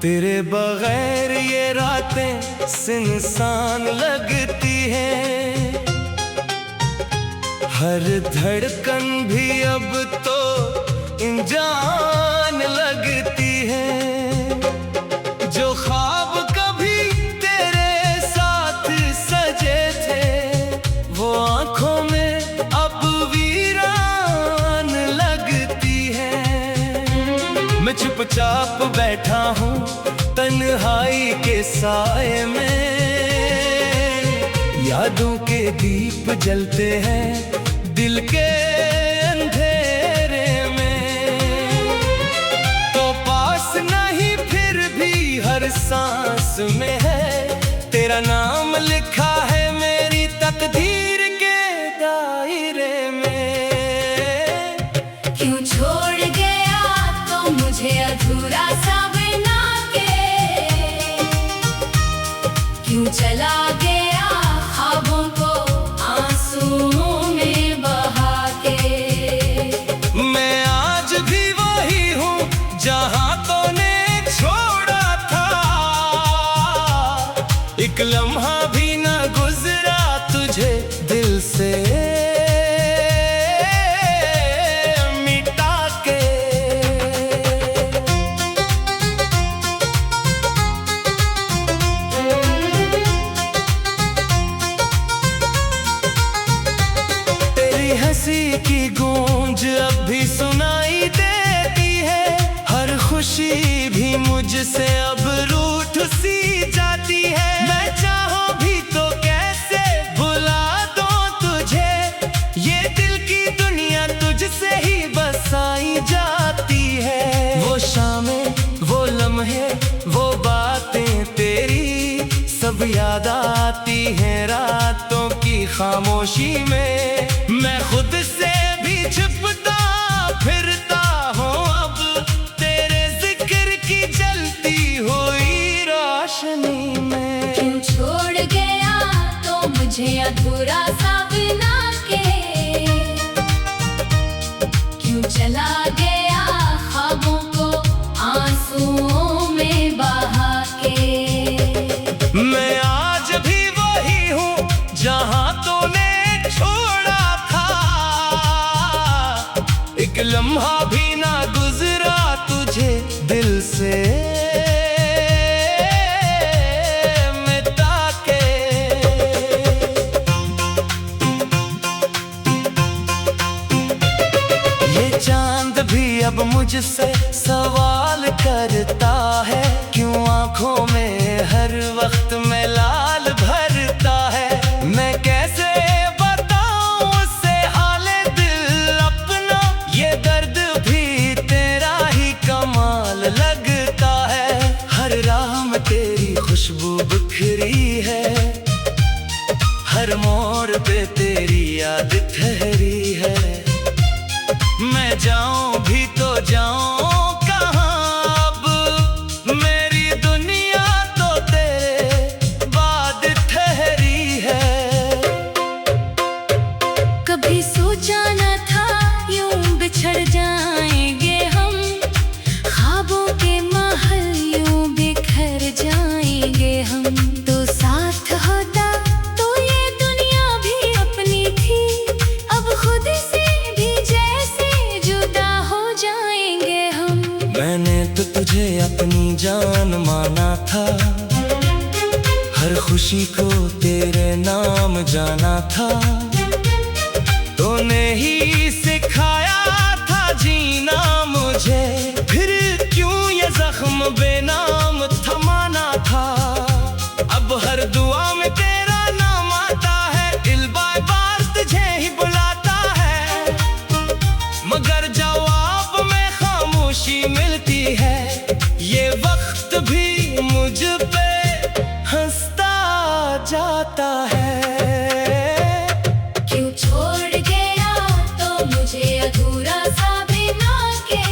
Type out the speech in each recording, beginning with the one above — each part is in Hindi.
तेरे बगैर ये रातें सुनसान लगती हैं, हर धड़कन भी अब तो अनजान लगती है। जो ख्वाब कभी तेरे साथ सजे थे वो आंखों में अब वीरान लगती है। मैं चुपचाप बैठा हूँ तन्हाई के साए में, यादों के दीप जलते हैं दिल के अंधेरे में। तो पास नहीं फिर भी हर सांस में है तेरा नाम लिखा है मेरी तकदीर के दायरे में। क्यों छोड़ गया तो मुझे अधूरा सा बिना के, क्यों चला गया ख्वाबों को आंसुओं में बहा के। मैं आज भी वही हूँ जहाँ तूने छोड़ा था, एक लम्हा भी ना गुजरा तुझे दिल से मिटा के। तेरी हंसी की गूंज अब भी सुनाई देती है, हर खुशी भी मुझसे अब रूठ सी जाती है। मैं चाहूं भी तो कैसे भुला दूं तुझे, ये दिल की दुनिया तुझसे ही बसाई जाती है। वो शामें, वो लम्हे, वो बातें तेरी सब याद आती हैं रातों की खामोशी में। मैं खुद से भी छुपता फिरता हूँ अब तेरे जिक्र की जलती हुई रोशनी में। क्यों छोड़ गया तो मुझे अधूरा सा बिना के, क्यों चला गया ख्वाबों को आंसुओं में बहा के। मैं आज भी वही हूँ जहाँ तूने छोड़ा था, एक लम्हा भी ना गुजरा तुझे दिल से मिटा के। ये चांद भी अब मुझसे सवाल करता है, क्यों आंखों में हर वक्त में लाल भरता है। मैं कैसे बताऊं उससे हाले दिल अपना, ये दर्द भी तेरा ही कमाल लगता है। हर राह में तेरी खुशबू बिखरी है, हर मोड़ पे तेरी याद ठहरी है। मैं जाऊं भी तो जाऊं कहाँ अब, मेरी दुनिया तो तेरे बाद ठहरी है। कभी सोचा न था यूं बिछड़ जाएंगे हम, ख्वाबों के महल यूं बिखर जाएंगे हम। तो साथ होता तो ये दुनिया भी अपनी थी, अब खुद से भी जैसे जुदा हो जाएंगे हम। मैंने तो तुझे अपनी जान माना था, हर खुशी को तेरे नाम जाना था। तूने ही सिखाया था जीना मुझे, फिर क्यों ये जख्म बेनाम थमाना था। अब हर दुआ में तेरा नाम आता है, दिल बार बार तुझे ही बुलाता है, मगर जवाब में खामोशी मिलती है। ये वक्त भी मुझ पे हंसता जाता है। क्यों छोड़ गया तो मुझे अधूरा सा बिना के,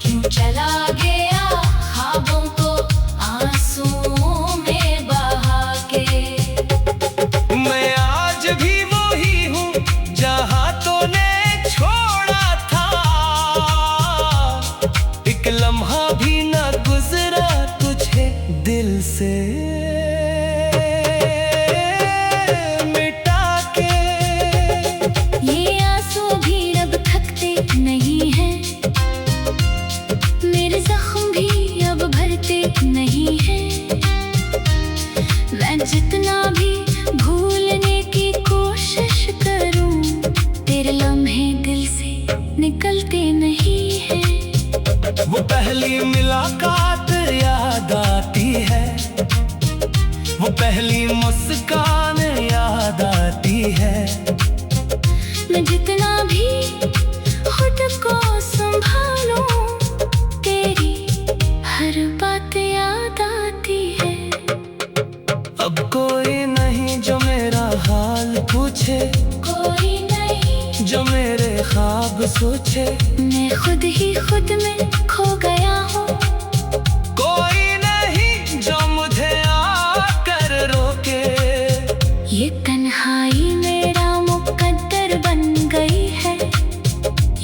क्यों चला गया ख्वाबों को आंसुओं में बहा के। मैं आज भी वही हूँ जहाँ तूने छोड़ा था, एक लम्हा नहीं है। मैं जितना भी भूलने की कोशिश करूं, तेरे लम्हे दिल से निकलते नहीं है। वो पहली मुलाकात याद आती है, वो पहली मुस्कान याद आती है। मैं जितना भी खुद को संभालूं, तेरी हर बात याद आती है। अब कोई नहीं जो मेरा हाल पूछे, कोई नहीं जो मेरे ख्वाब सोचे। मैं खुद ही खुद में खो गया हूँ। कोई नहीं जो मुझे आकर रोके। ये तन्हाई मेरा मुकद्दर बन गई है,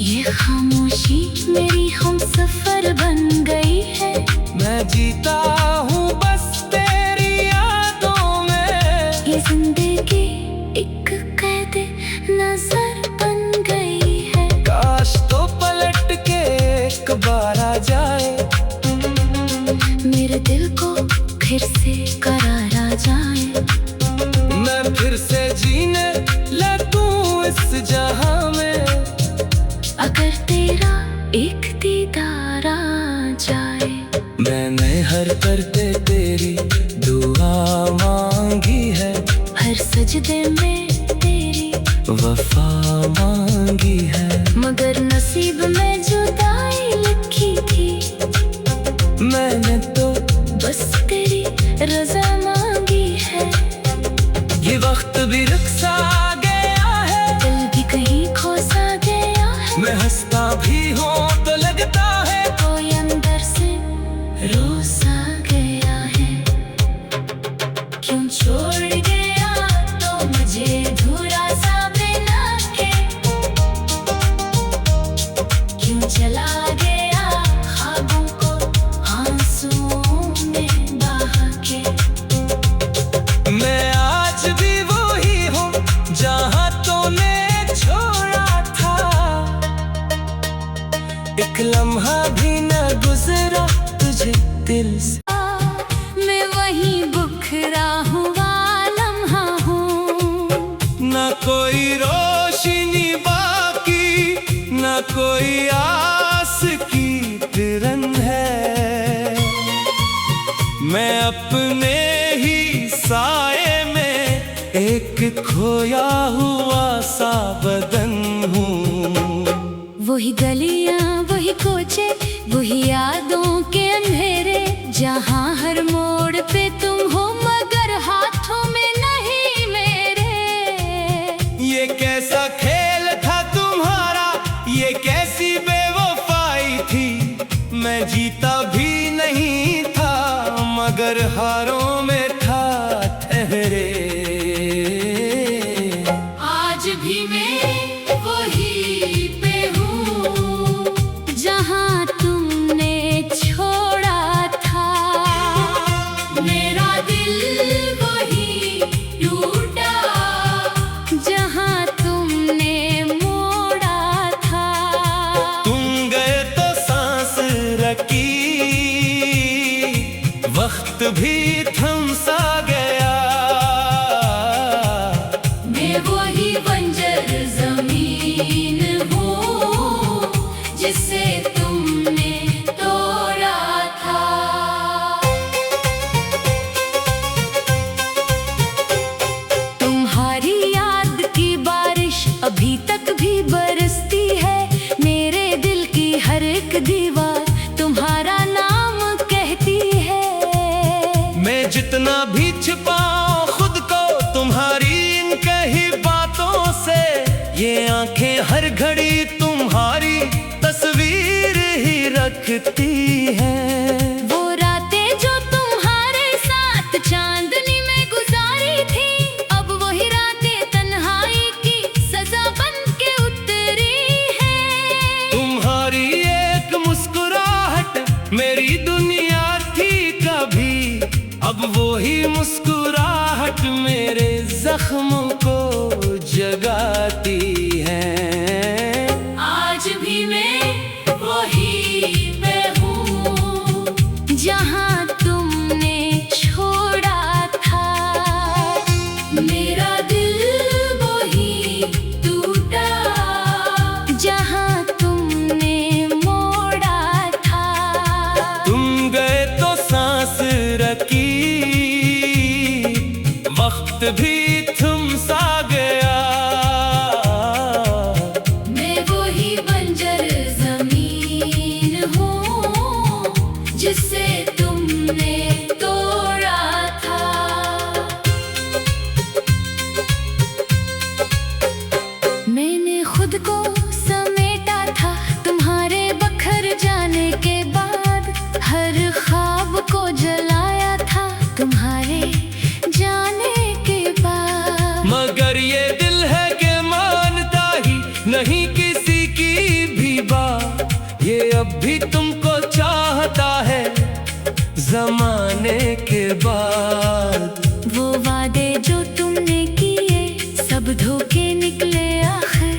ये खामोशी मेरी हमसफर बन गई है। मैं जीता हूँ बस तेरी यादों में, ये जिंदगी एक कैद नजर बन गई है। काश तो पलट के एक बार आ जाए, मेरे दिल को फिर से करार आ जाए। मैं फिर से जीने लगूं इस जहां में, अगर तेरा एक दीदार आ जाए। मैंने हर करते तेरी दुआ मांगी है, हर सजदे में तेरी वफा मांगी है। मगर नसीब में जुदाई लिखी थी, मैंने तो बस तेरी रजा मांगी है। ये वक्त भी रुक सा गया है, दिल भी कहीं खो सा गया है। मैं हंसता भी हूँ तो लगता है कोई अंदर से रो सा गया है। क्यों छोड़ गया तो मुझे अधूरा सा बिना के, क्यों चला गया ख्वाबों को आंसुओं में बहा के। मैं आज भी वही हूँ जहाँ तूने छोड़ा था, एक लम्हा भी न गुजरा तुझे दिल से। मैं वही बुखरा हुआ लम्हा हूँ, न कोई रोशनी बाकी, न कोई आस की किरण है। मैं अपने ही साए में एक खोया हुआ सा बदन हूँ। वही गलियां वही कोचे वही यादों के अंधेरे, जहाँ हर मोड़ पे तुम हो मगर हाथों में नहीं मेरे। ये कैसा खेल था तुम्हारा, ये कैसी बेवफाई थी। मैं जीता भी नहीं था मगर हारों में था ठहरे। आज भी मैं वही पे हूँ जहाँ तुमने छोड़ा था। मेरा दिल वही टूटा जहाँ तुमने मोड़ा था। तुम गए तो सांस रखी, वक्त भी थम सा गया। मैं वही बंजर जमीन हूँ जिसे तुमने तोड़ा था। तुम्हारी याद की बारिश अभी तक भी बरसती है। मेरे दिल की हर एक दीवार तुम्हारा नाम कहती है। मैं जितना भी छिपाऊं खुद को तुम्हारी इन कही बातों से, ये आंखें हर घड़ी तुम्हारी तस्वीर ही रखती हैं। वो रातें जो तुम्हारे साथ चांदनी में गुजारी थी, अब वही रातें तन्हाई की सजा बन के उतरी है। तुम्हारी एक मुस्कुराहट मेरी दुनिया थी कभी, अब वो ही मुस्कुराहट मेरे जख्मों को जगाती है। आज भी मैं वही पे हूँ जहाँ रखी, वक्त भी थम सा गया। मैं वही बंजर जमीन हूँ जिसे तुमने तोड़ा था। मैंने खुद को समेटा था तुम्हारे बखर जाने के बाद, हर ख्वाब को जलाया था तुम्हारे जाने के बाद। मगर ये दिल है कि मानता ही नहीं किसी की भी बात, ये अब भी तुमको चाहता है जमाने के बाद। वो वादे जो तुमने किए सब धोखे निकले आखिर,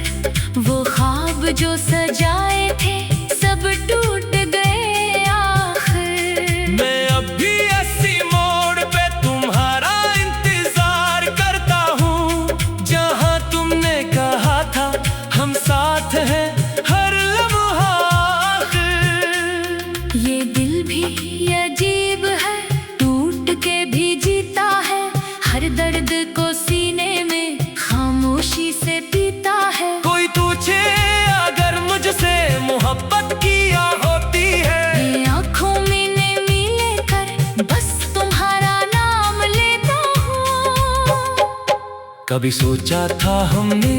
वो ख्वाब जो सजाए थे सब टूट गए आखिर। मैं अब भी ऐसी मोड़ पे तुम्हारा इंतजार करता हूँ, जहाँ तुमने कहा था हम साथ हैं हर लम्हा आखिर। ये दिल भी अजीब है, टूट के भी जीता है, हर दर्द को सीने में खामोशी से पीता है। कोई पूछे अगर मुझसे मोहब्बत किया होती है, ये आँखों में नमी लेकर बस तुम्हारा नाम लेता हूँ। कभी सोचा था हमने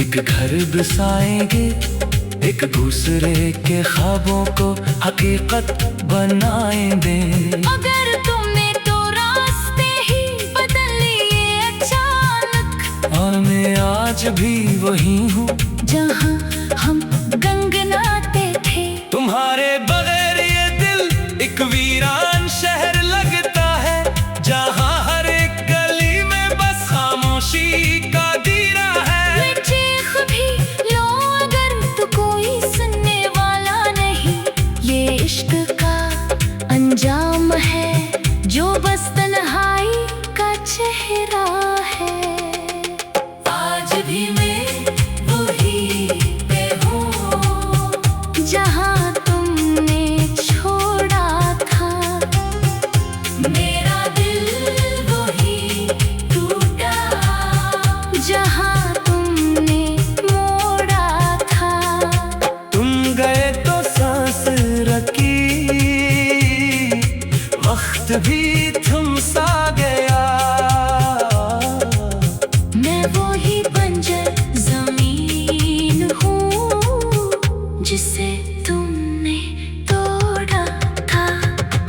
एक घर बसाएंगे, एक दूसरे के ख्वाबों को हकीकत बनाएंगे। मगर तुमने तो रास्ते ही बदल लिए अचानक, और मैं आज भी वही हूँ जहाँ हम गंगनाते थे। तुम्हारे बगैर ये दिल एक वीरान शहर लगता है, जहाँ हर एक गली में बस खामोशी का दीरा है। मैं चीख भी लो अगर तो कोई सुनने वाला नहीं, ये इश्क का अंजाम है जो बस तन्हाई का चेहरा है। आज भी मैं वही पे हूँ जहाँ तुमने छोड़ा था, मेरा दिल वही टूटा जहाँ तुमने मोड़ा था। तुम गए तो सांस रखी, वक्त भी थम सा गया। मैं वही बंजर जमीन हूँ जिसे तुमने तोड़ा था।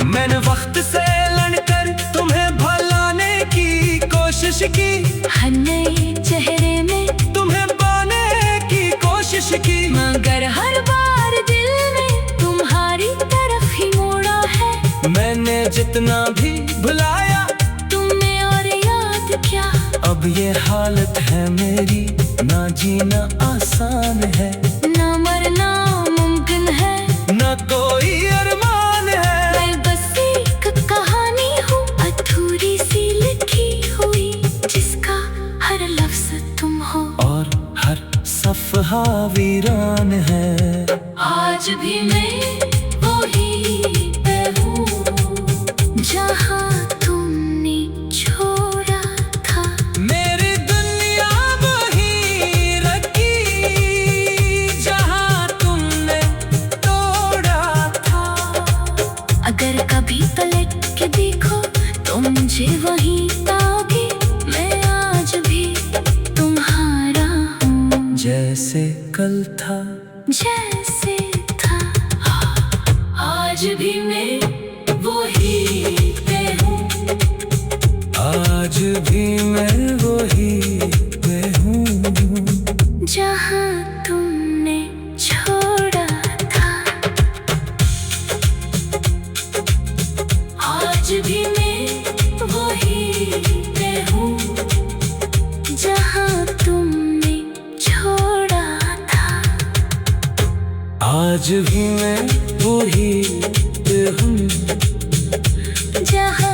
मैंने वक्त से लड़कर तुम्हें भुलाने की कोशिश की, हर नए चेहरे में तुम्हें पाने की कोशिश की। मगर हर बार दिल ने तुम्हारी तरफ ही मोड़ा है। मैंने जितना भी भुलाया तुमने और याद क्या, अब ये हालत है मेरी, ना जीना आसान है, ना मरना मुमकिन है, ना कोई अरमान है। मैं बस एक कहानी हूँ अधूरी सी लिखी हुई, जिसका हर लफ्ज तुम हो और हर सफहा वीरान है। आज भी मैं वही पे हूँ जहाँ तुमने छोड़ा था। मेरी दुनिया वही रखी जहाँ तुमने तोड़ा था। अगर कभी पलट के देखो तो मुझे वही पाओगे, मैं आज भी तुम्हारा हूँ जैसे कल था, जैसे था। आज भी मैं वही पे हूँ, आज भी मैं वही पे हूँ जहाँ तुमने छोड़ा था। आज भी मैं वही पे हूँ जहाँ तुमने छोड़ा था। आज भी मैं वही पे हूँ जहाँ